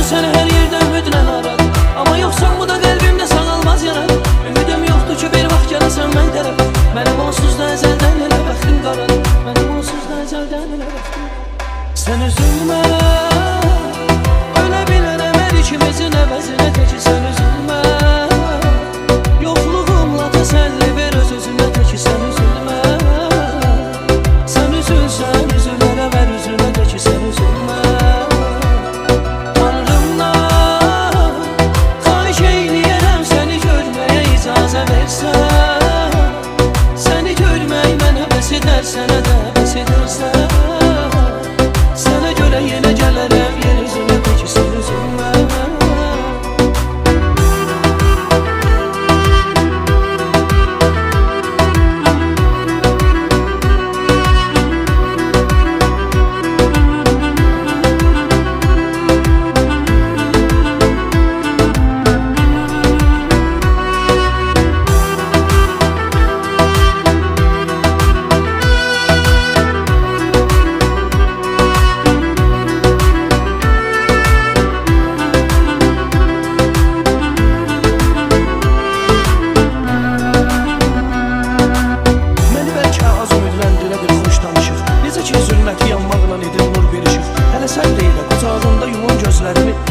səni hər yerdən ümidlə aradım, amma yoxsan bu da qəlbimdə sağalmaz yaradı. Ümidim yoxdur ki bir vaxt gələsən mən tərəf. Mənim onsuz da əzəldən elə bəxtim qaradı. Mənim onsuz da əzəldən elə bəxtim. Sən üzülmə, ölə bilərəm hər ikimizin əvəzinə, teki sən üzülmə. Yoxluğumla təsəlli ver öz-özünə, teki sən üzülmə. Sən üzülsən, üzülərəm hər üzünə, teki sən üzülmə. Tanrımdan xahiş eyləyərəm səni görməyə icazə versən. Səni görmək mənə bəs edər, sənə də bəs edərsən. Sənə görə yenə gələrəm yer üzünə, teki sən üzülmə.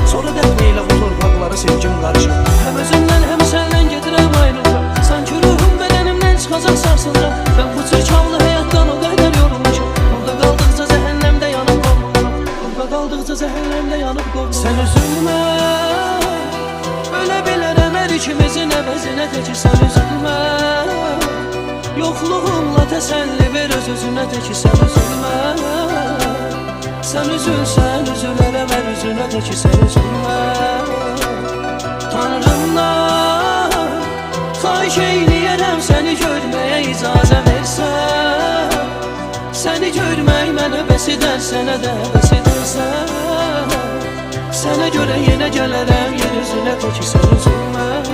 Sonra dəfn eylə bu torpaqları sevgim qarışır. Həm özümdən, həm səndən gedirəm ayrılacaq. Sanki ruhum bədənimdən çıxacaq sarsılacaq. Mən bu çirkavlı həyatdan o qədər yorulmuşam. Burada qaldıqca zəhənnəmdə yanıb qovulmuşam. Burada qaldıqca zəhənnəmdə yanıb qovulmuşam. Sən üzülmə, ölə bilərəm hər ikimizin əvəzinə, teki sən üzülmə. Yoxluğumla təsəlli ver öz-özünə, teki sən üzülmə. Sən üzülsən, üzülərəm hər üzünə, teki sən üzülmə. Tanrımdan xahiş eyləyərəm səni görməyə icazə versən. Səni görmək mənə bəs edər, sənə də bəs edərsən. Sənə görə yenə gələrəm yer üzünə, teki sən üzülmə.